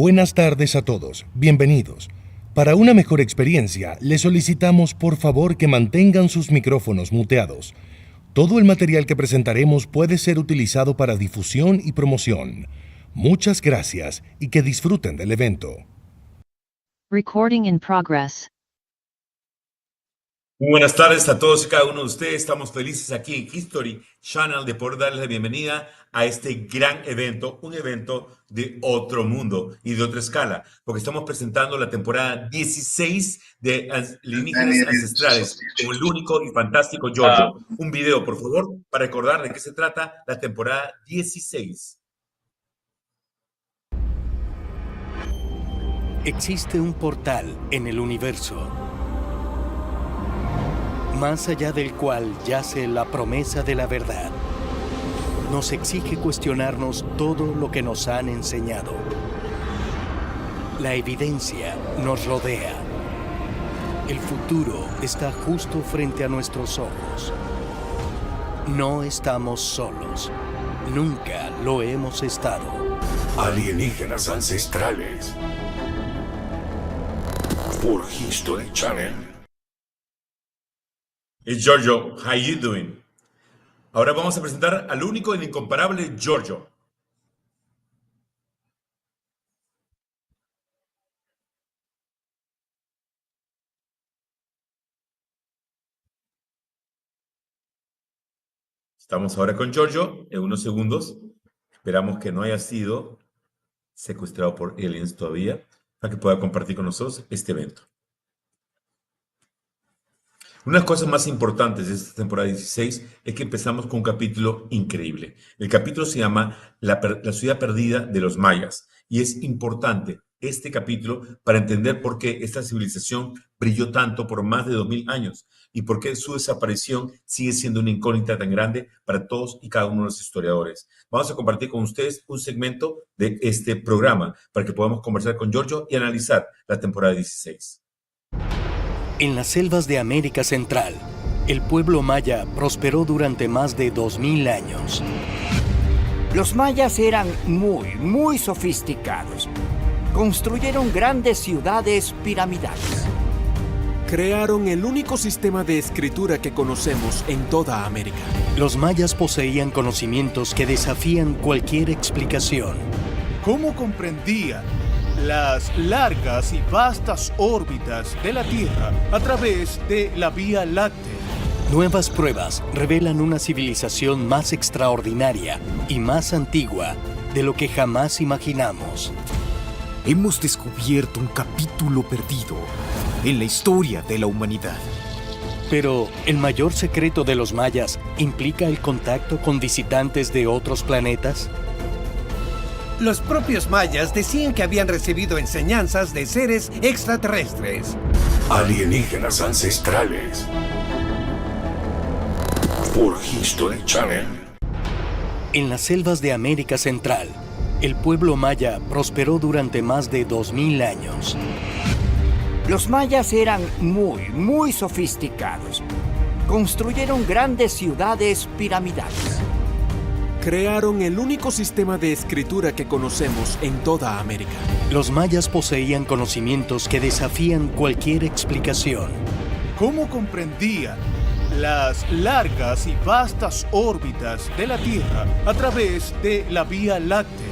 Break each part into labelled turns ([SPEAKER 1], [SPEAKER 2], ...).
[SPEAKER 1] Buenas tardes a todos, bienvenidos. Para una mejor experiencia, les solicitamos por favor que mantengan sus micrófonos muteados. Todo el material que presentaremos puede ser utilizado para difusión y promoción. Muchas gracias y que disfruten del evento.
[SPEAKER 2] Recording in progress.
[SPEAKER 3] Muy buenas tardes a todos y cada uno de ustedes. Estamos felices aquí en History Channel de poder darles la bienvenida a este gran evento, un evento de otro mundo y de otra escala, porque estamos presentando la temporada 16 de Alienígenas Ancestrales con el único y fantástico Giorgio. Un video, por favor, para recordar de qué se trata la temporada 16.
[SPEAKER 4] Existe un portal en el universo, más allá del cual yace la promesa de la verdad. Nos exige cuestionarnos todo lo que nos han enseñado. La evidencia nos rodea. El futuro está justo frente a nuestros ojos. No estamos solos. Nunca lo hemos estado.
[SPEAKER 5] Alienígenas Ancestrales por History Channel.
[SPEAKER 3] It's Giorgio, how you doing? Ahora vamos a presentar al único e incomparable Giorgio. Estamos ahora con Giorgio en unos segundos. Esperamos que no haya sido secuestrado por aliens todavía, para que pueda compartir con nosotros este evento. Una de las cosas más importantes de esta temporada 16 es que empezamos con un capítulo increíble. El capítulo se llama La ciudad perdida de los mayas y es importante este capítulo para entender por qué esta civilización brilló tanto por más de 2000 años y por qué su desaparición sigue siendo una incógnita tan grande para todos y cada uno de los historiadores. Vamos a compartir con ustedes un segmento de este programa para que podamos conversar con Giorgio y analizar la temporada 16.
[SPEAKER 4] En las selvas de América Central, el pueblo maya prosperó durante más de 2000 años.
[SPEAKER 6] Los mayas eran muy sofisticados. Construyeron grandes ciudades piramidales.
[SPEAKER 7] Crearon el único sistema de escritura que conocemos en toda América.
[SPEAKER 4] Los mayas poseían conocimientos que desafían cualquier explicación.
[SPEAKER 8] ¿Cómo comprendían las largas y vastas órbitas de la Tierra a través de la Vía Láctea?
[SPEAKER 4] Nuevas pruebas revelan una civilización más extraordinaria y más antigua de lo que jamás imaginamos.
[SPEAKER 9] Hemos descubierto un capítulo perdido en la historia de la humanidad.
[SPEAKER 4] Pero el mayor secreto de los mayas implica el contacto con visitantes de otros planetas.
[SPEAKER 10] Los propios mayas decían que habían recibido enseñanzas de seres extraterrestres.
[SPEAKER 5] Alienígenas Ancestrales por History Channel.
[SPEAKER 4] En las selvas de América Central, el pueblo maya prosperó durante más de 2000 años.
[SPEAKER 6] Los mayas eran muy sofisticados. Construyeron grandes ciudades piramidales.
[SPEAKER 7] Crearon el único sistema de escritura que conocemos en toda América.
[SPEAKER 4] Los mayas poseían conocimientos que desafían cualquier explicación.
[SPEAKER 8] ¿Cómo comprendían las largas y vastas órbitas de la Tierra a través de la Vía Láctea?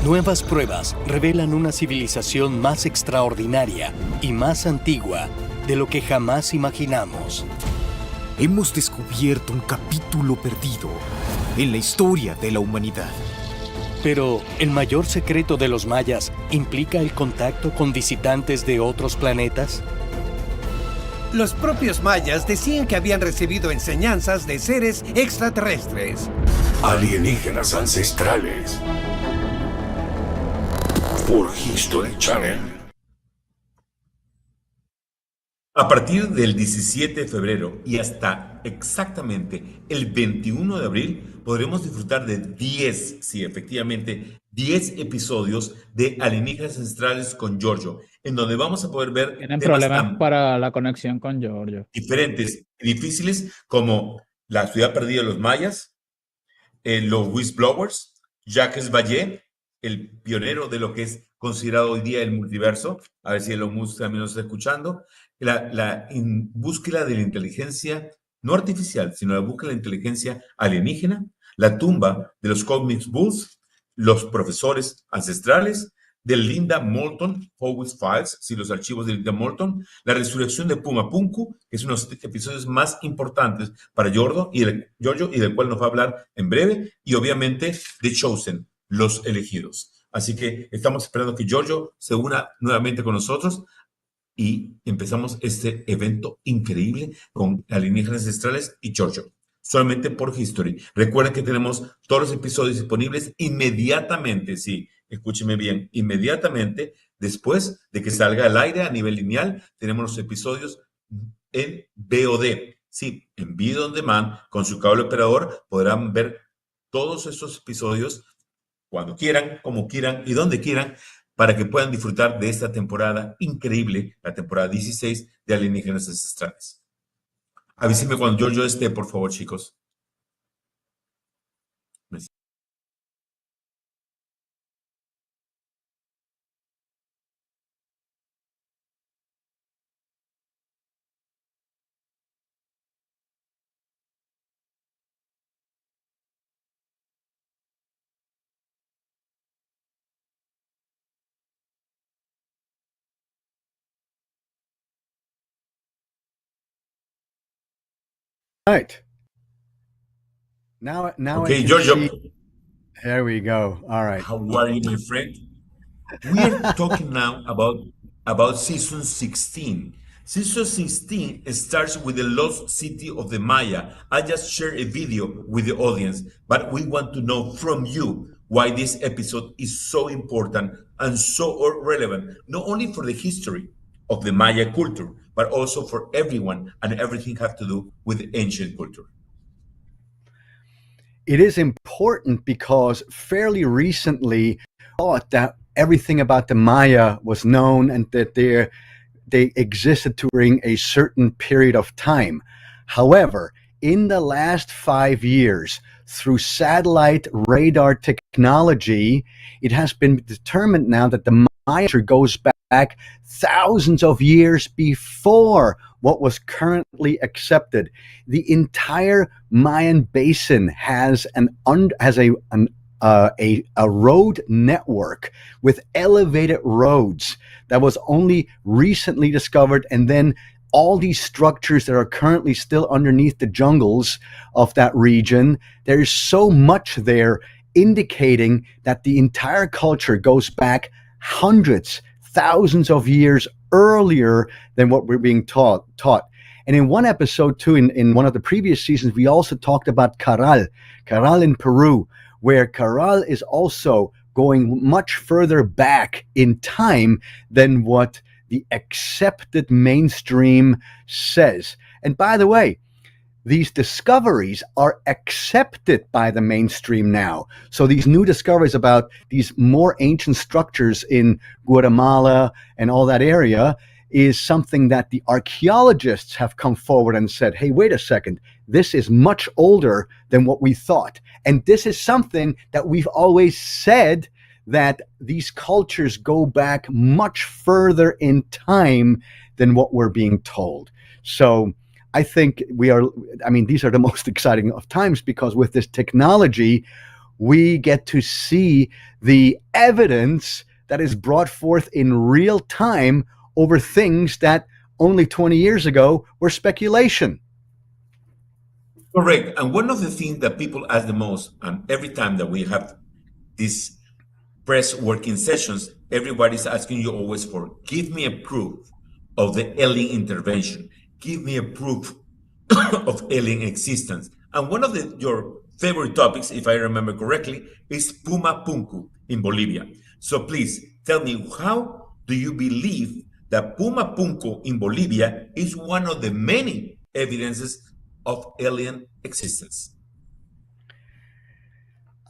[SPEAKER 4] Nuevas pruebas revelan una civilización más extraordinaria y más antigua de lo que jamás imaginamos.
[SPEAKER 9] Hemos descubierto un capítulo perdido en la historia de la humanidad.
[SPEAKER 4] Pero el mayor secreto de los mayas implica el contacto con visitantes de otros planetas.
[SPEAKER 10] Los propios mayas decían que habían recibido enseñanzas de seres extraterrestres.
[SPEAKER 5] Alienígenas Ancestrales por History Channel.
[SPEAKER 3] A partir del 17 de febrero y hasta exactamente el 21 de abril podremos disfrutar de 10, sí, efectivamente, 10 episodios de Alienígenas Ancestrales con Giorgio, en donde vamos a poder ver
[SPEAKER 11] Tienen
[SPEAKER 3] temas
[SPEAKER 11] problemas
[SPEAKER 3] tan
[SPEAKER 11] para la conexión con Giorgio.
[SPEAKER 3] diferentes y difíciles como la ciudad perdida de los mayas, los whistleblowers, Jacques Vallée, el pionero de lo que es considerado hoy día el multiverso. A ver si Elon Musk también nos está escuchando. La búsqueda de la inteligencia, no artificial, sino la búsqueda de la inteligencia alienígena, la tumba de los Cosmic Bulls, los profesores ancestrales, de Linda Moulton, Howard's Files, sí, los archivos de Linda Moulton, la resurrección de Puma Punku, que es uno de los episodios más importantes para Giorgio y del cual nos va a hablar en breve, y obviamente The Chosen, los elegidos. Así que estamos esperando que Giorgio se una nuevamente con nosotros y empezamos este evento increíble con Alienígenas Ancestrales y Giorgio, solamente por History. Recuerden que tenemos todos los episodios disponibles inmediatamente, sí, escúcheme bien, inmediatamente después de que salga al aire a nivel lineal, tenemos los episodios en VOD. Sí, en Video On Demand, con su cable operador, podrán ver todos estos episodios cuando quieran, como quieran y donde quieran, para que puedan disfrutar de esta temporada increíble, la temporada 16 de Alienígenas Ancestrales. Avísenme cuando Giorgio esté, por favor, chicos.
[SPEAKER 12] Right. Now
[SPEAKER 3] okay,
[SPEAKER 12] I can
[SPEAKER 3] Giorgio.
[SPEAKER 12] See. There we go. All right.
[SPEAKER 3] How are you, my friend? We are talking now about season 16. Season 16 starts with the lost city of the Maya. I just shared a video with the audience, but we want to know from you why this episode is so important and so relevant, not only for the history of the Maya culture, but also for everyone and everything have to do with ancient culture.
[SPEAKER 12] It is important because fairly recently thought that everything about the Maya was known and that they existed during a certain period of time. However, in the last 5 years, through satellite radar technology, it has been determined now that the Maya goes back thousands of years before what was currently accepted. The entire Mayan basin has a road network with elevated roads that was only recently discovered, and then all these structures that are currently still underneath the jungles of that region. There's so much there indicating that the entire culture goes back hundreds, thousands of years earlier than what we're being taught. And in one episode too, in one of the previous seasons, we also talked about Caral in Peru, where Caral is also going much further back in time than what the accepted mainstream says. And by the way, these discoveries are accepted by the mainstream now. So these new discoveries about these more ancient structures in Guatemala and all that area is something that the archaeologists have come forward and said, hey, wait a second, this is much older than what we thought. And this is something that we've always said, that these cultures go back much further in time than what we're being told. So I think these are the most exciting of times, because with this technology, we get to see the evidence that is brought forth in real time over things that only 20 years ago were speculation.
[SPEAKER 3] Correct. And one of the things that people ask the most, and every time that we have these press working sessions, everybody's asking you always for, give me a proof of the alien intervention. Give me a proof of alien existence. And one of your favorite topics, if I remember correctly, is Puma Punku in Bolivia. So please tell me, how do you believe that Puma Punku in Bolivia is one of the many evidences of alien existence?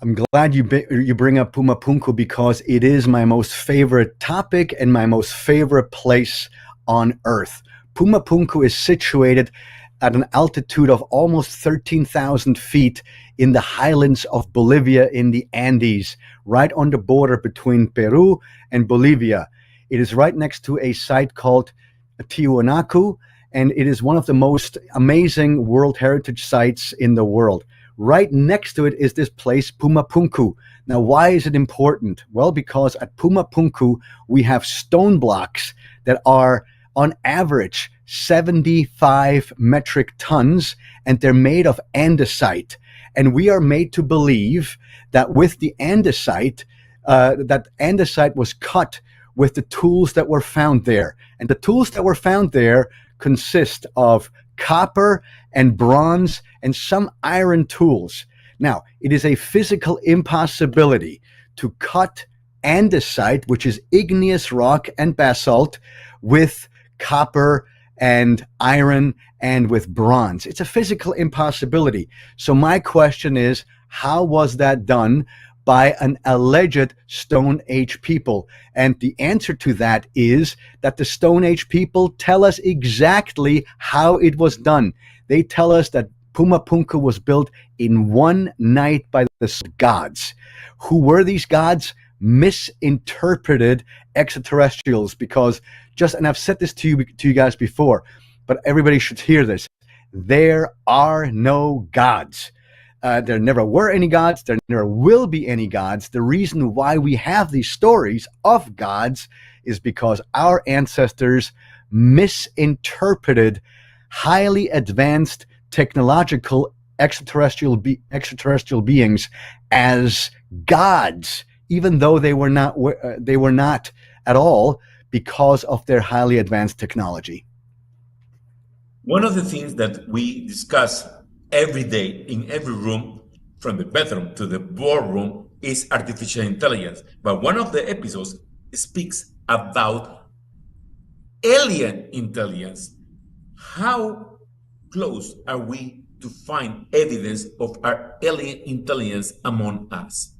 [SPEAKER 12] I'm glad you bring up Puma Punku, because it is my most favorite topic and my most favorite place on Earth. Puma Punku is situated at an altitude of almost 13,000 feet in the highlands of Bolivia in the Andes, right on the border between Peru and Bolivia. It is right next to a site called Tiwanaku, and it is one of the most amazing World Heritage sites in the world. Right next to it is this place, Pumapunku. Now, why is it important? Well, because at Pumapunku, we have stone blocks that are, on average, 75 metric tons, and they're made of andesite. And we are made to believe that with the andesite, that andesite was cut with the tools that were found there. And the tools that were found there consist of copper and bronze and some iron tools. Now, it is a physical impossibility to cut andesite, which is igneous rock and basalt, with copper and iron and with bronze. It's a physical impossibility. So my question is, how was that done by an alleged Stone Age people? And the answer to that is that the Stone Age people tell us exactly how it was done. They tell us that Pumapunku was built in one night by the gods. Who were these gods? Misinterpreted extraterrestrials, because and I've said this to you guys before, but everybody should hear this. There are no gods. There never were any gods. There never will be any gods. The reason why we have these stories of gods is because our ancestors misinterpreted highly advanced technological extraterrestrial beings as gods, even though they were not at all, because of their highly advanced technology.
[SPEAKER 3] One of the things that we discuss every day in every room, from the bedroom to the boardroom, is artificial intelligence. But one of the episodes speaks about alien intelligence. How close are we to find evidence of our alien intelligence among us?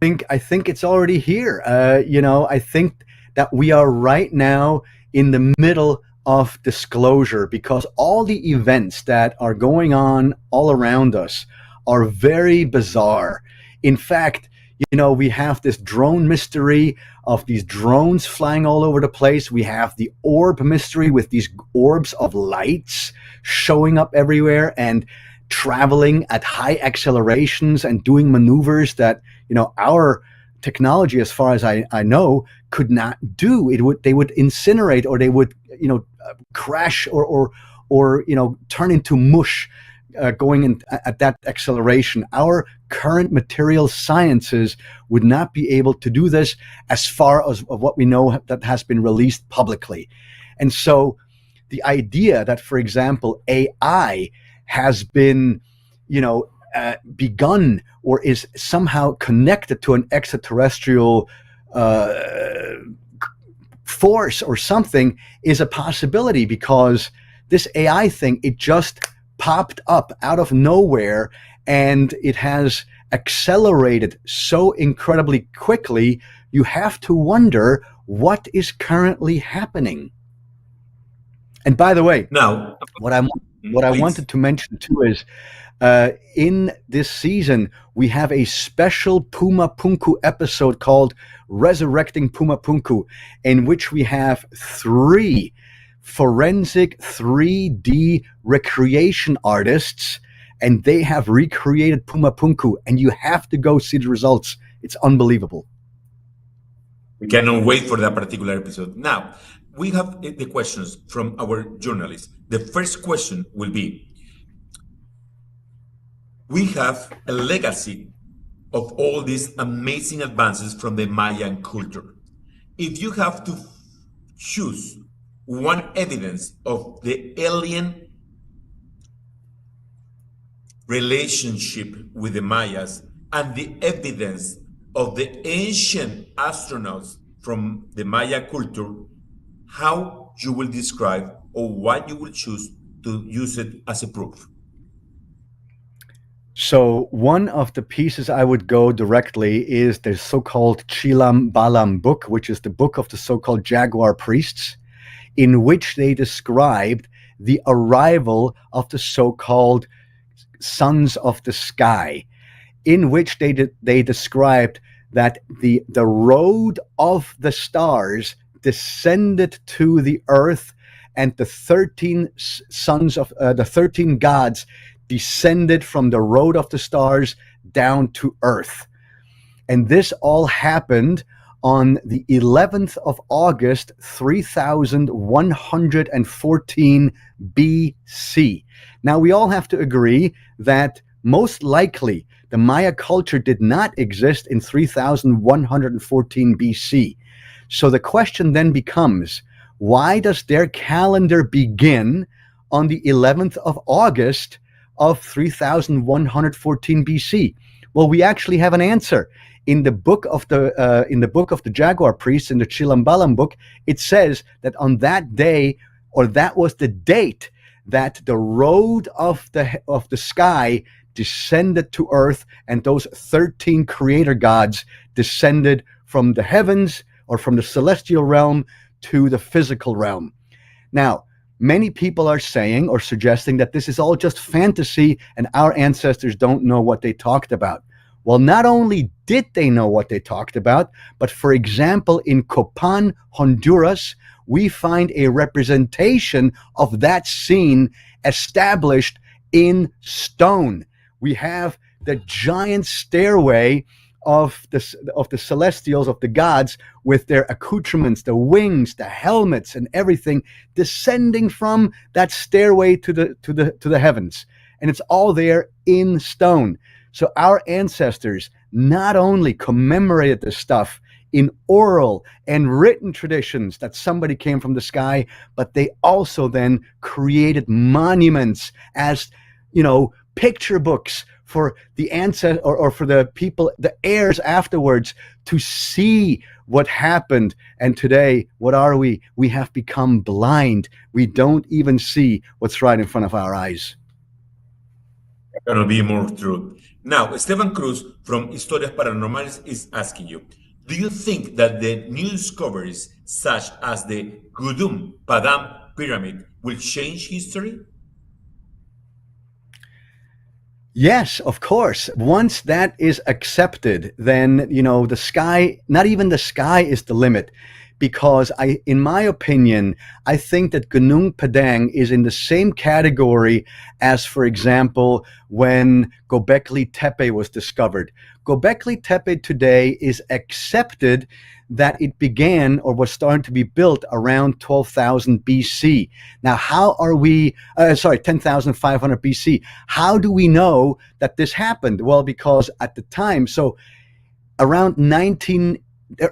[SPEAKER 12] I think it's already here. I think that we are right now in the middle of disclosure, because all the events that are going on all around us are very bizarre. In fact, we have this drone mystery of these drones flying all over the place. We have the orb mystery with these orbs of lights showing up everywhere and traveling at high accelerations and doing maneuvers that, our technology, as far as I know, could not do. They would incinerate, or they would, crash or turn into mush going in at that acceleration. Our current material sciences would not be able to do this, as far as of what we know that has been released publicly. And so the idea that, for example, AI has been, begun or is somehow connected to an extraterrestrial force or something is a possibility, because this AI thing, it just popped up out of nowhere, and it has accelerated so incredibly quickly. You have to wonder what is currently happening. And by the way,
[SPEAKER 3] now
[SPEAKER 12] what I wanted to mention too is, in this season, we have a special Pumapunku episode called Resurrecting Pumapunku, in which we have 3 forensic 3D recreation artists, and they have recreated Pumapunku, and you have to go see the results. It's unbelievable.
[SPEAKER 3] We cannot wait for that particular episode. Now, we have the questions from our journalists. The first question will be, we have a legacy of all these amazing advances from the Mayan culture. If you have to choose one evidence of the alien relationship with the Mayas and the evidence of the ancient astronauts from the Maya culture, how you will describe or what you will choose to use it as a proof?
[SPEAKER 12] So one of the pieces I would go directly is the so-called Chilam Balam book, which is the book of the so-called Jaguar priests, in which they described the arrival of the so-called sons of the sky, in which they described that the road of the stars descended to the earth, and the 13 sons of the 13 gods descended from the road of the stars down to earth. And this all happened on the 11th of August, 3114 BC. Now, we all have to agree that most likely the Maya culture did not exist in 3114 BC. So the question then becomes, why does their calendar begin on the 11th of August of 3114 BC? Well, we actually have an answer. In the book of the Jaguar priests, in the Chilambalam book, it says that on that day, or that was the date, that the road of the sky descended to earth, and those 13 creator gods descended from the heavens, or from the celestial realm, to the physical realm. Now, many people are saying or suggesting that this is all just fantasy and our ancestors don't know what they talked about. Well, not only did they know what they talked about, but for example, in Copan, Honduras, we find a representation of that scene established in stone. We have the giant stairway of the celestials, of the gods, with their accoutrements, the wings, the helmets, and everything descending from that stairway to the heavens, and it's all there in stone. So our ancestors not only commemorated this stuff in oral and written traditions that somebody came from the sky, but they also then created monuments as, picture books for the ancestors, or for the people, the heirs afterwards, to see what happened. And today, what are we? We have become blind. We don't even see what's right in front of our eyes.
[SPEAKER 3] Gonna be more true. Now, Esteban Cruz from Historias Paranormales is asking you, do you think that the new discoveries, such as the Gudum Padam Pyramid, will change history?
[SPEAKER 12] Yes, of course. Once that is accepted, then, the sky, not even the sky is the limit. Because in my opinion, I think that Gunung Padang is in the same category as, for example, when Göbekli Tepe was discovered. Göbekli Tepe today is accepted that it began or was starting to be built around 12,000 BC. Now, 10,500 BC. How do we know that this happened? Well, because at the time, so around the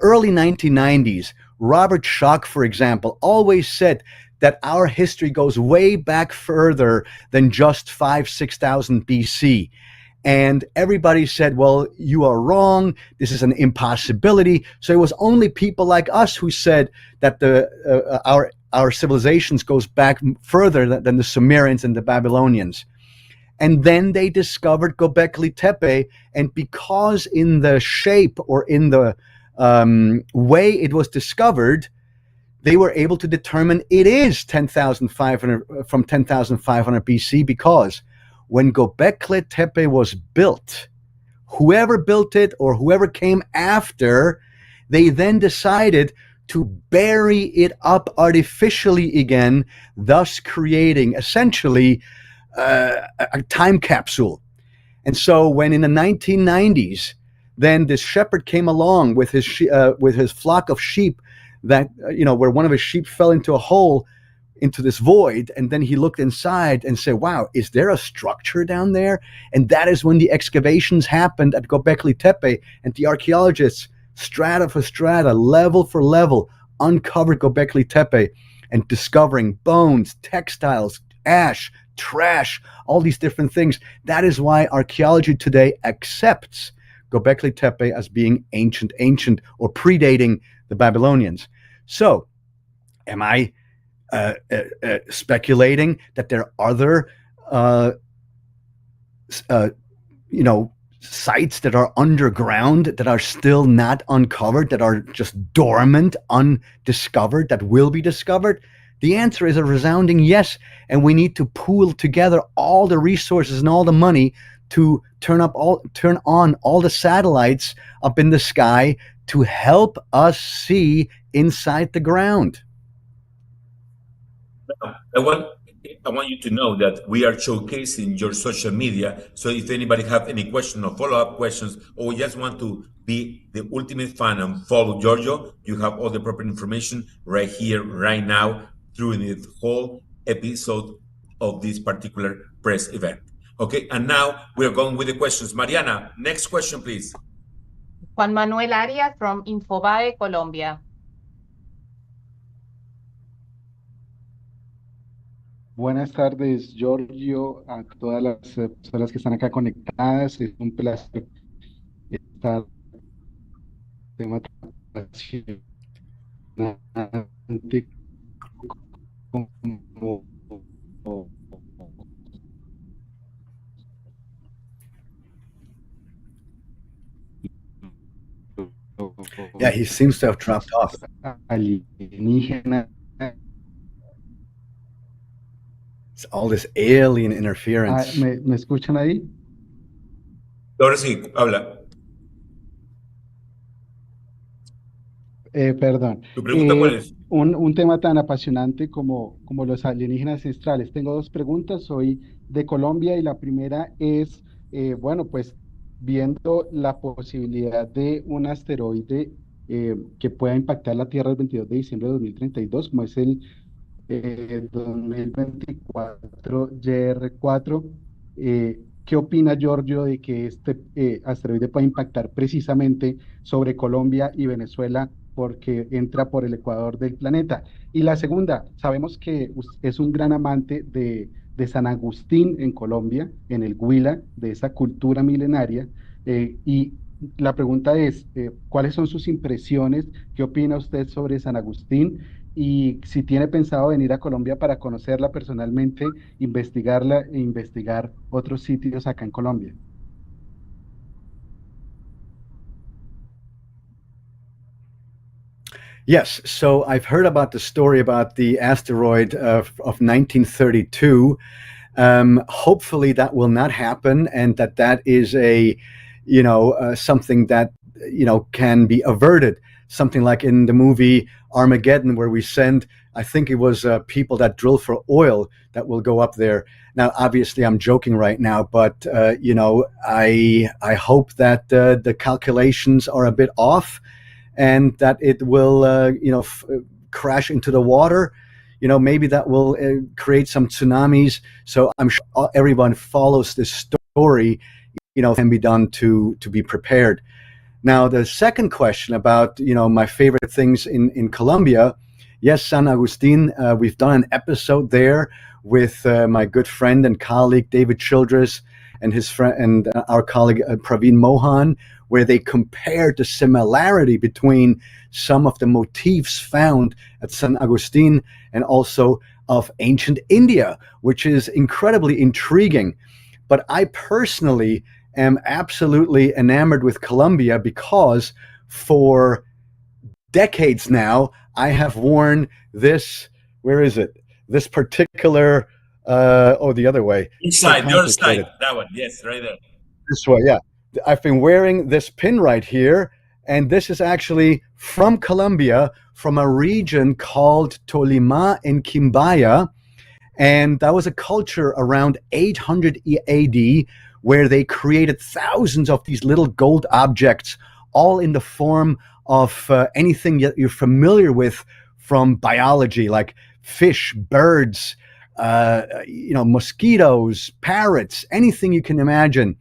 [SPEAKER 12] early 1990s, Robert Schoch, for example, always said that our history goes way back further than just 6,000 BC. And everybody said, well, you are wrong. This is an impossibility. So it was only people like us who said that our civilizations goes back further than the Sumerians and the Babylonians. And then they discovered Göbekli Tepe, and because in the shape or in the way it was discovered, they were able to determine it is 10,500 BC, because when Göbekli Tepe was built, whoever built it or whoever came after, they then decided to bury it up artificially again, thus creating essentially a time capsule. And so when in the 1990s, then this shepherd came along with his flock of sheep, that where one of his sheep fell into a hole, into this void, and then he looked inside and said, wow, is there a structure down there? And that is when the excavations happened at Göbekli Tepe, and the archaeologists, strata for strata, level for level, uncovered Göbekli Tepe, and discovering bones, textiles, ash, trash, all these different things. That is why archaeology today accepts Göbekli Tepe as being ancient, or predating the Babylonians. So, am I speculating that there are other, sites that are underground, that are still not uncovered, that are just dormant, undiscovered, that will be discovered? The answer is a resounding yes, and we need to pool together all the resources and all the money to turn on all the satellites up in the sky to help us see inside the ground.
[SPEAKER 3] I want you to know that we are showcasing your social media. So if anybody have any question or follow-up questions, or just want to be the ultimate fan and follow Giorgio, you have all the proper information right here, right now, through the whole episode of this particular press event. Okay, and now we're going with the questions. Mariana, next question, please.
[SPEAKER 13] Juan Manuel Arias from Infobae, Colombia.
[SPEAKER 14] Buenas tardes, Giorgio, a todas las personas que están acá conectadas. Es un placer estar tema apasionante como
[SPEAKER 12] Yeah, he seems to have dropped off.
[SPEAKER 14] Alienígenas.
[SPEAKER 12] It's all this alien interference.
[SPEAKER 14] ¿Me escuchan ahí?
[SPEAKER 3] Ahora sí, habla.
[SPEAKER 14] Perdón.
[SPEAKER 3] ¿Tu pregunta cuál es?
[SPEAKER 14] Un tema tan apasionante como los alienígenas ancestrales. Tengo dos preguntas. Soy de Colombia y la primera es, bueno, pues viendo la posibilidad de un asteroide que pueda impactar la Tierra el 22 de diciembre de 2032, como es el 2024 YR4. ¿Qué opina Giorgio de que este asteroide pueda impactar precisamente sobre Colombia y Venezuela porque entra por el ecuador del planeta? Y la segunda, sabemos que es un gran amante de San Agustín en Colombia, en el Huila, de esa cultura milenaria, y la pregunta es, ¿cuáles son sus impresiones? ¿Qué opina usted sobre San Agustín? Y si tiene pensado venir a Colombia para conocerla personalmente, investigarla e investigar otros sitios acá en Colombia.
[SPEAKER 12] Yes, so I've heard about the story about the asteroid of 1932. Hopefully that will not happen, and that is something that can be averted. Something like in the movie Armageddon, where we send, I think it was people that drill for oil that will go up there. Now, obviously, I'm joking right now, but I hope that the calculations are a bit off, and that it will crash into the water. Maybe that will create some tsunamis. So I'm sure everyone follows this story. Can be done to be prepared. Now, the second question about, my favorite things in Colombia. Yes, San Agustin, we've done an episode there with my good friend and colleague, David Childress, and his friend and our colleague, Praveen Mohan, where they compared the similarity between some of the motifs found at San Agustin and also of ancient India, which is incredibly intriguing. But I personally am absolutely enamored with Colombia because for decades now, I have worn this, where is it? This particular, the other way.
[SPEAKER 3] Inside, the other side, that one, yes, right there.
[SPEAKER 12] This way, yeah. I've been wearing this pin right here, and this is actually from Colombia, from a region called Tolima in Quimbaya, and that was a culture around 800 AD, where they created thousands of these little gold objects, all in the form of anything that you're familiar with from biology, like fish, birds, mosquitoes, parrots, anything you can imagine.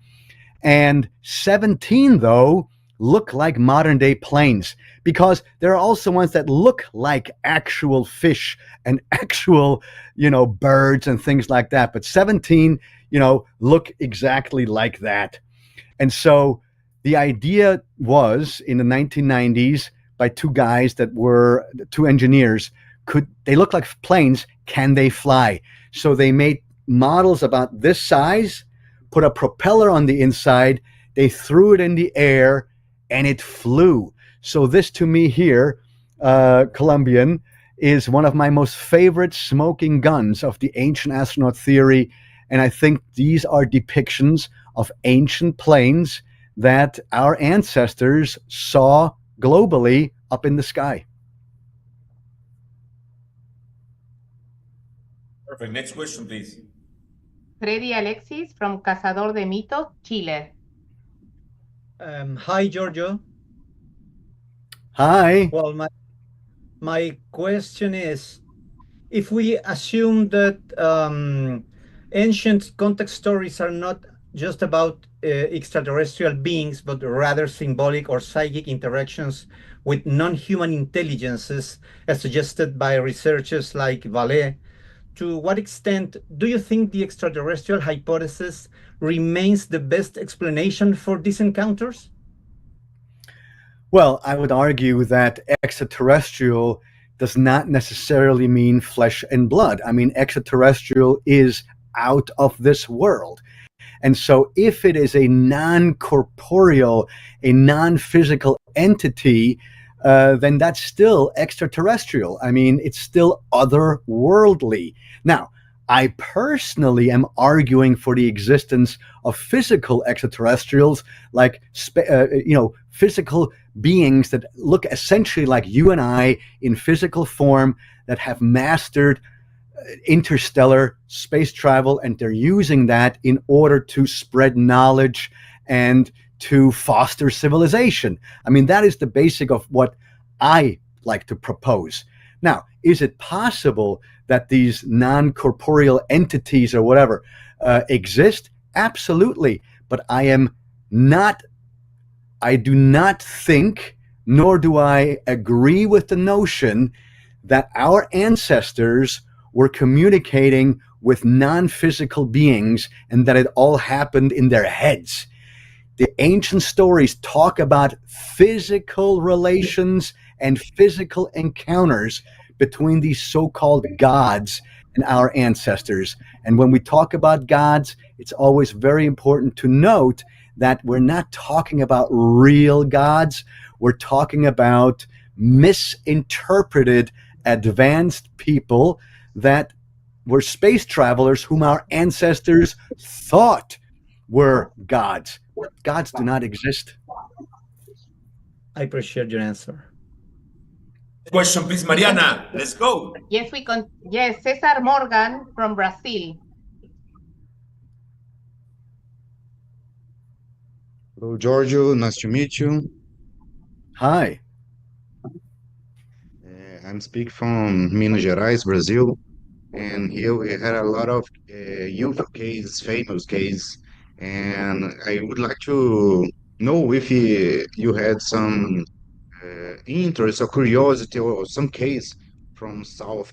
[SPEAKER 12] And 17, though, look like modern day planes, because there are also ones that look like actual fish and actual, birds and things like that. But 17, look exactly like that. And so the idea was in the 1990s by two guys that were two engineers, they look like planes, can they fly? So they made models about this size, put a propeller on the inside, they threw it in the air, and it flew. So this to me here, Colombian, is one of my most favorite smoking guns of the ancient astronaut theory. And I think these are depictions of ancient planes that our ancestors saw globally up in the sky.
[SPEAKER 3] Perfect. Next question, please.
[SPEAKER 13] Freddy Alexis from Cazador de Mitos, Chile.
[SPEAKER 15] Hi, Giorgio.
[SPEAKER 12] Hi.
[SPEAKER 15] Well, my question is, if we assume that ancient context stories are not just about extraterrestrial beings, but rather symbolic or psychic interactions with non-human intelligences, as suggested by researchers like Vallée, to what extent do you think the extraterrestrial hypothesis remains the best explanation for these encounters?
[SPEAKER 12] Well, I would argue that extraterrestrial does not necessarily mean flesh and blood. I mean, extraterrestrial is out of this world. And so if it is a non-corporeal, a non-physical entity, then that's still extraterrestrial. I mean, it's still otherworldly. Now, I personally am arguing for the existence of physical extraterrestrials, like physical beings that look essentially like you and I in physical form, that have mastered interstellar space travel, and they're using that in order to spread knowledge and to foster civilization. I mean, that is the basic of what I like to propose. Now, is it possible that these non-corporeal entities or whatever exist? Absolutely. But I do not think, nor do I agree with the notion that our ancestors were communicating with non-physical beings and that it all happened in their heads. The ancient stories talk about physical relations and physical encounters between these so-called gods and our ancestors. And when we talk about gods, it's always very important to note that we're not talking about real gods. We're talking about misinterpreted, advanced people that were space travelers whom our ancestors thought were gods. Gods do not exist.
[SPEAKER 15] I appreciate your answer.
[SPEAKER 3] Question, please, Mariana. Let's go.
[SPEAKER 13] Yes, Cesar Morgan from Brazil.
[SPEAKER 16] Hello, Giorgio. Nice to meet you.
[SPEAKER 12] Hi.
[SPEAKER 16] I'm speaking from Minas Gerais, Brazil. And here we had a lot of UFO cases, famous cases. And I would like to know if you had some interest or curiosity or some case from South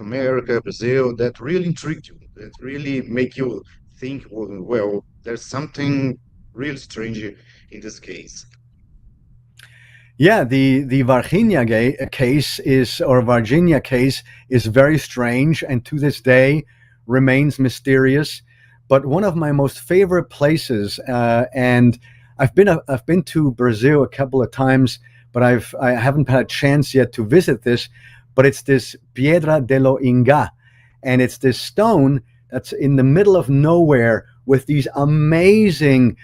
[SPEAKER 16] America, Brazil, that really intrigued you, that really make you think, well, there's something really strange in this case.
[SPEAKER 12] Yeah, the Virginia case is very strange, and to this day remains mysterious. But one of my most favorite places, and I've been to Brazil a couple of times, but I haven't had a chance yet to visit this. But it's this Piedra de lo Ingá, and it's this stone that's in the middle of nowhere with these amazing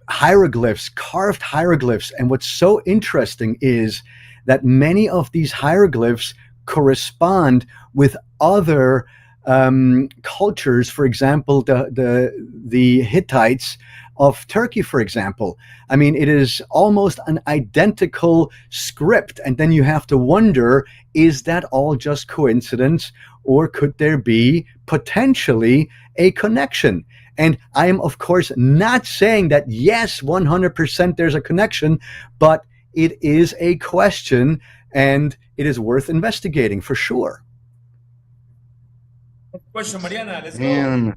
[SPEAKER 12] hieroglyphs, carved hieroglyphs. And what's so interesting is that many of these hieroglyphs correspond with other cultures. For example, the Hittites of Turkey, for example. I mean, it is almost an identical script. And then you have to wonder, is that all just coincidence, or could there be potentially a connection? And I am, of course, not saying that, yes, 100% there's a connection, but it is a question and it is worth investigating for sure.
[SPEAKER 3] Question, Mariana, let's go.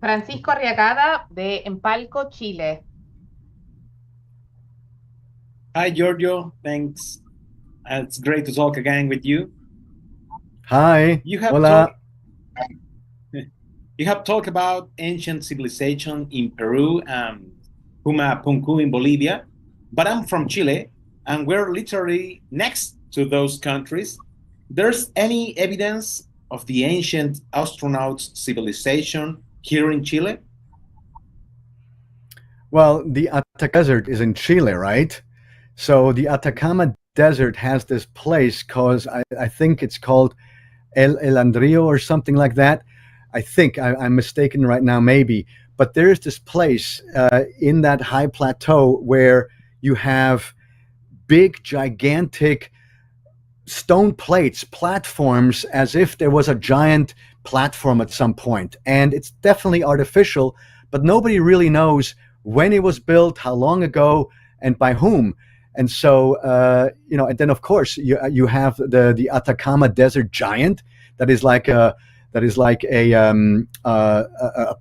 [SPEAKER 13] Francisco Arriagada de Empalco, Chile.
[SPEAKER 17] Hi, Giorgio. Thanks. It's great to talk again with you.
[SPEAKER 12] Hi.
[SPEAKER 17] Hola. You have talked about ancient civilization in Peru and Pumapunku in Bolivia, but I'm from Chile, and we're literally next to those countries. There's any evidence of the ancient astronauts civilization here in Chile?
[SPEAKER 12] Well, the Atacama Desert is in Chile, right? So the Atacama Desert has this place called, I think it's called El Andrio or something like that. I think I'm mistaken right now, maybe. But there's this place in that high plateau where you have big, gigantic stone plates, platforms, as if there was a giant platform at some point. And it's definitely artificial, but nobody really knows when it was built, how long ago, and by whom. And so, and then of course you have the Atacama Desert Giant that is like a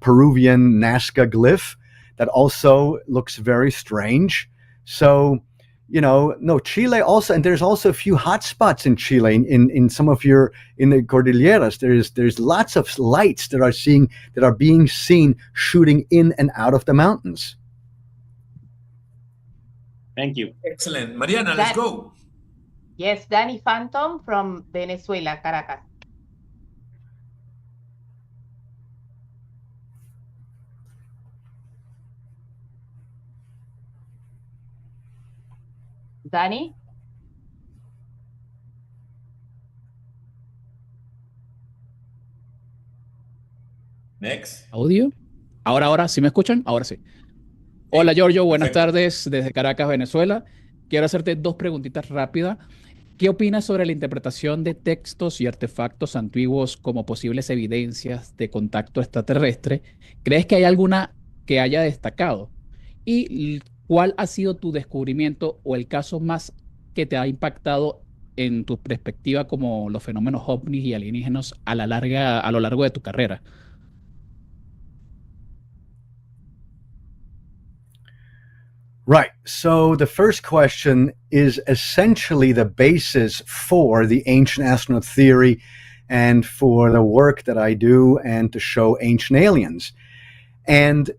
[SPEAKER 12] Peruvian Nazca glyph that also looks very strange. So, Chile also, and there's also a few hot spots in Chile in some of in the Cordilleras. There's lots of lights that are being seen shooting in and out of the mountains.
[SPEAKER 17] Thank you.
[SPEAKER 3] Excellent. Mariana, let's go.
[SPEAKER 13] Yes, Danny Phantom from Venezuela, Caracas. Danny?
[SPEAKER 3] Next.
[SPEAKER 11] ¿Audio? Ahora, ¿sí me escuchan? Ahora sí. Hola, Giorgio, buenas tardes desde Caracas, Venezuela. Quiero hacerte dos preguntitas rápidas. ¿Qué opinas sobre la interpretación de textos y artefactos antiguos como posibles evidencias de contacto extraterrestre? ¿Crees que hay alguna que haya destacado? ¿Y cuál ha sido tu descubrimiento o el caso más que te ha impactado en tu perspectiva como los fenómenos ovnis y alienígenas a lo largo de tu carrera?
[SPEAKER 12] Right. So the first question is essentially the basis for the ancient astronaut theory and for the work that I do and to show ancient aliens. And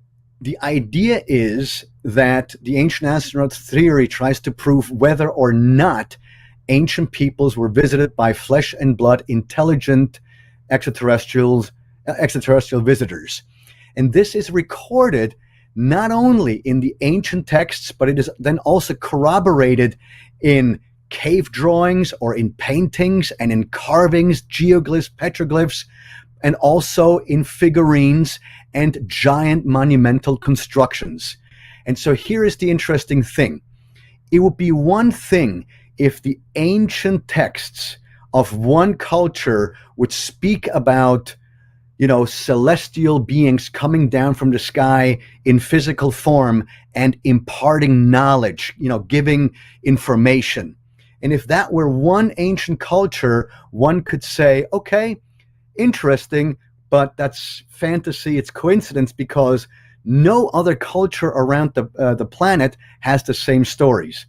[SPEAKER 12] the idea is that the ancient astronaut theory tries to prove whether or not ancient peoples were visited by flesh and blood intelligent extraterrestrial visitors. And this is recorded not only in the ancient texts, but it is then also corroborated in cave drawings or in paintings and in carvings, geoglyphs, petroglyphs, and also in figurines and giant monumental constructions. And so here is the interesting thing. It would be one thing if the ancient texts of one culture would speak about celestial beings coming down from the sky in physical form and imparting knowledge, giving information. And if that were one ancient culture, one could say, okay, interesting, but that's fantasy, it's coincidence, because no other culture around the planet has the same stories.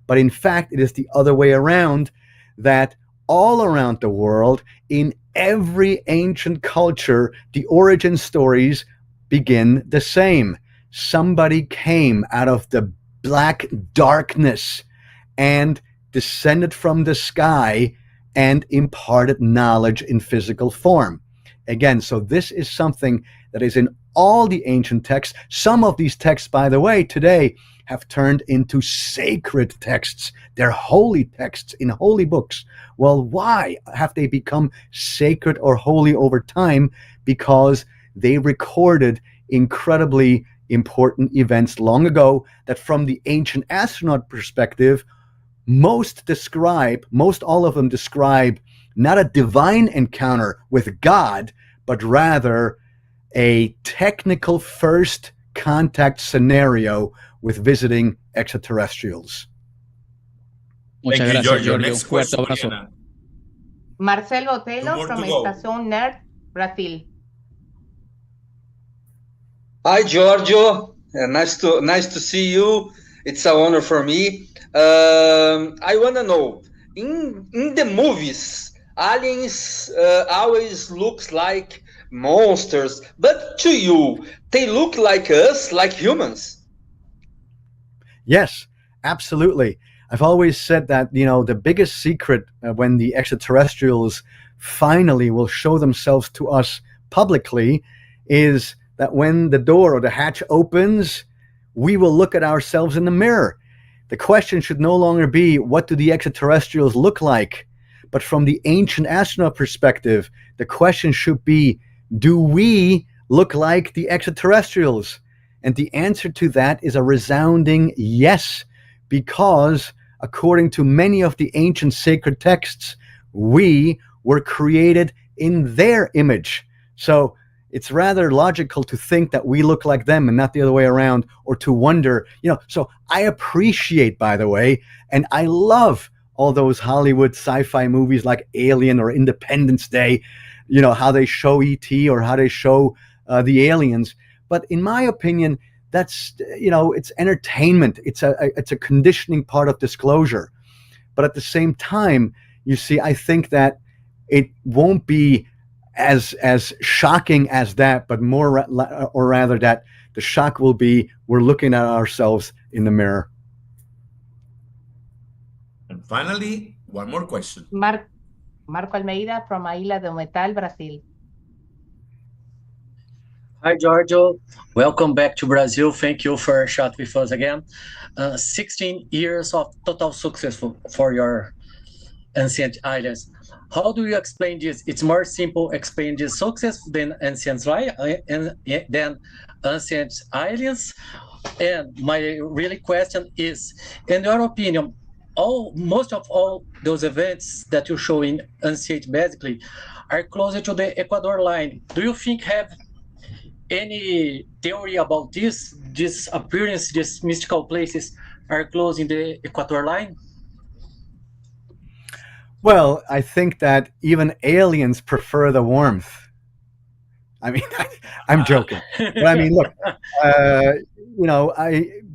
[SPEAKER 12] But in fact, it is the other way around, that all around the world, in every ancient culture, the origin stories begin the same. Somebody came out of the black darkness and descended from the sky and imparted knowledge in physical form. Again, so this is something that is in all the ancient texts. Some of these texts, by the way, today have turned into sacred texts. They're holy texts in holy books. Well, why have they become sacred or holy over time? Because they recorded incredibly important events long ago that from the ancient astronaut perspective, most all of them describe not a divine encounter with God, but rather a technical first contact scenario with visiting extraterrestrials.
[SPEAKER 11] Muchas gracias, Giorgio.
[SPEAKER 3] Next question,
[SPEAKER 11] Fuerte abrazo.
[SPEAKER 3] Mariana.
[SPEAKER 13] Marcel Botelho from Estación Nerd, Brazil.
[SPEAKER 18] Hi, Giorgio. Nice to see you. It's an honor for me. I want to know, in the movies, aliens always looks like monsters, but to you, they look like us, like humans.
[SPEAKER 12] Yes, absolutely. I've always said that, the biggest secret when the extraterrestrials finally will show themselves to us publicly is that when the door or the hatch opens, we will look at ourselves in the mirror. The question should no longer be, what do the extraterrestrials look like? But from the ancient astronaut perspective, the question should be, do we look like the extraterrestrials? And the answer to that is a resounding yes, because according to many of the ancient sacred texts, we were created in their image. So it's rather logical to think that we look like them and not the other way around, or to wonder, so I appreciate, by the way, and I love all those Hollywood sci-fi movies like Alien or Independence Day, how they show E.T. or how they show the aliens. But in my opinion, that's, it's entertainment. It's a conditioning part of disclosure. But at the same time, you see, I think that it won't be as shocking as that, but more, or rather that the shock will be, we're looking at ourselves in the mirror.
[SPEAKER 3] And finally, one more question.
[SPEAKER 13] Marco Almeida from Ilha do Metal, Brazil.
[SPEAKER 19] Hi, Giorgio. Welcome back to Brazil. Thank you for a shot with us again. 16 years of total success for your ancient islands. How do you explain this? It's more simple explain this success than ancient islands. And my really question is, in your opinion, most of all those events that you show in ancient basically are closer to the Ecuador line. Do you think have any theory about this appearance, these mystical places are close in the Ecuador line?
[SPEAKER 12] Well, I think that even aliens prefer the warmth. I mean, I'm joking, but I mean, look,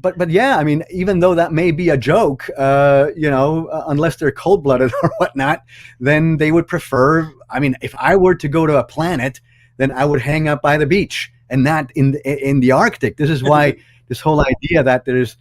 [SPEAKER 12] but yeah, I mean, even though that may be a joke, unless they're cold-blooded or whatnot, then they would prefer. I mean, if I were to go to a planet, then I would hang out by the beach and not in the Arctic. This is why this whole idea that there's,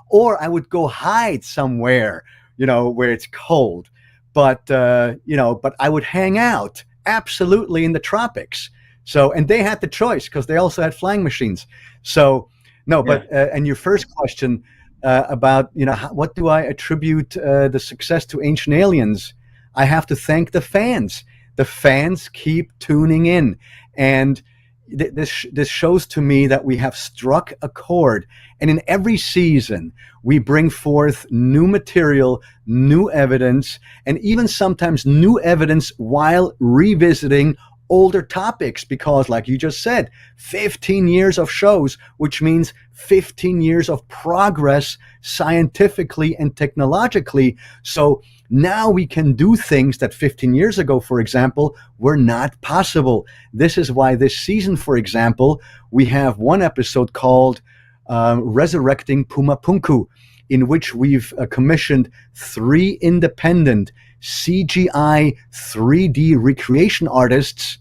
[SPEAKER 12] or I would go hide somewhere, where it's cold. But I would hang out absolutely in the tropics. So, and they had the choice because they also had flying machines. So, no, but and your first question about what do I attribute the success to Ancient Aliens? I have to thank the fans. The fans keep tuning in, and this shows to me that we have struck a chord. And in every season, we bring forth new material, new evidence, and even sometimes new evidence while revisiting older topics. Because, like you just said, 15 years of shows, which means 15 years of progress scientifically and technologically. So now we can do things that 15 years ago, for example, were not possible. This is why this season, for example, we have one episode called Resurrecting Pumapunku, in which we've commissioned 3 independent CGI 3D recreation artists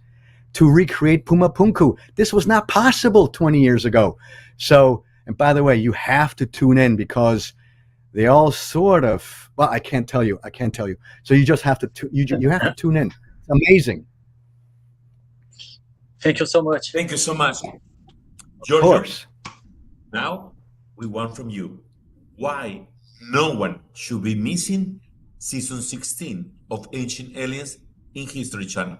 [SPEAKER 12] to recreate Pumapunku. This was not possible 20 years ago. So, and by the way, you have to tune in because they all sort of, well, I can't tell you. So you just have to, you have to tune in. It's amazing.
[SPEAKER 19] Thank you so much.
[SPEAKER 3] Thank you so much.
[SPEAKER 12] Of course.
[SPEAKER 3] Now we want from you why no one should be missing season 16 of Ancient Aliens in History Channel.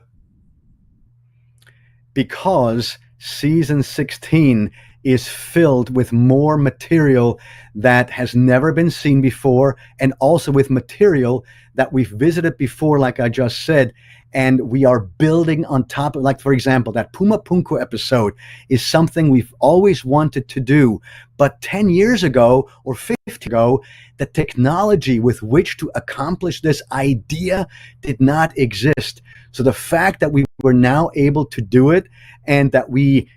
[SPEAKER 12] Because season 16 is filled with more material that has never been seen before, and also with material that we've visited before, like I just said, and we are building on top of, like, for example, that Pumapunku episode is something we've always wanted to do, but 10 years ago or 50 ago, the technology with which to accomplish this idea did not exist. So the fact that we were now able to do it, and that we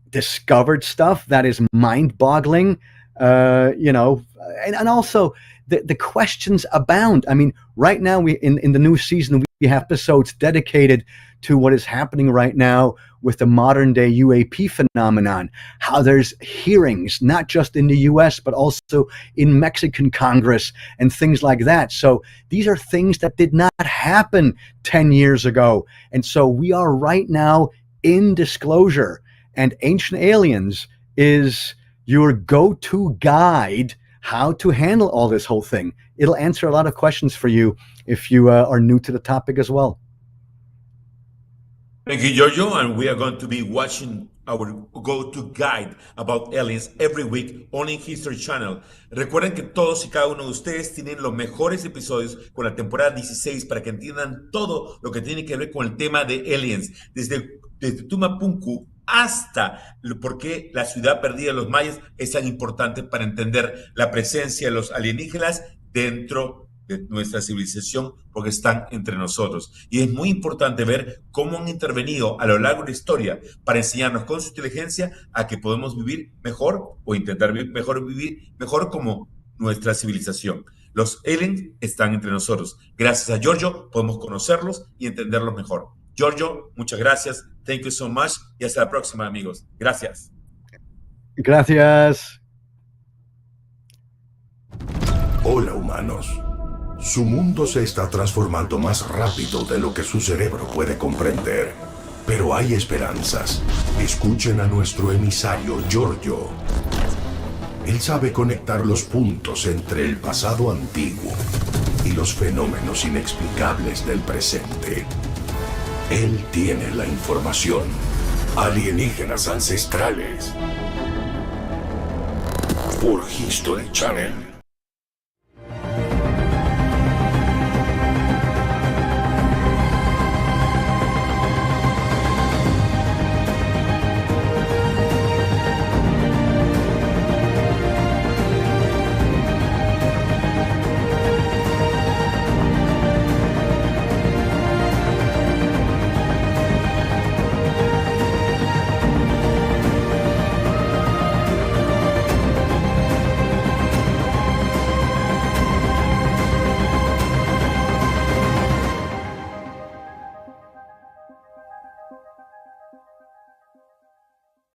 [SPEAKER 12] discovered stuff that is mind-boggling, and also the questions abound. I mean, right now we in the new season episodes dedicated to what is happening right now with the modern day UAP phenomenon, how there's hearings, not just in the US, but also in Mexican Congress and things like that. So these are things that did not happen 10 years ago. And so we are right now in disclosure, and Ancient Aliens is your go-to guide how to handle all this whole thing. It'll answer a lot of questions for you if you are new to the topic as well.
[SPEAKER 3] Thank you, Giorgio, and we are going to be watching our go-to guide about aliens every week only in History Channel. Recuerden que todos y cada uno de ustedes tienen los mejores episodios con la temporada 16 para que entiendan todo lo que tiene que ver con el tema de aliens, desde Tumapunku hasta por qué la ciudad perdida de los mayas es tan importante para entender la presencia de los alienígenas dentro de nuestra civilización, porque están entre nosotros. Y es muy importante ver cómo han intervenido a lo largo de la historia para enseñarnos con su inteligencia a que podemos vivir mejor o intentar vivir mejor como nuestra civilización. Los aliens están entre nosotros. Gracias a Giorgio podemos conocerlos y entenderlos mejor. Giorgio, muchas gracias. Thank you so much. Y hasta la próxima, amigos. Gracias.
[SPEAKER 12] Gracias.
[SPEAKER 5] Hola, humanos. Su mundo se está transformando más rápido de lo que su cerebro puede comprender. Pero hay esperanzas. Escuchen a nuestro emisario Giorgio. Él sabe conectar los puntos entre el pasado antiguo y los fenómenos inexplicables del presente. Él tiene la información. Alienígenas Ancestrales. Por History Channel.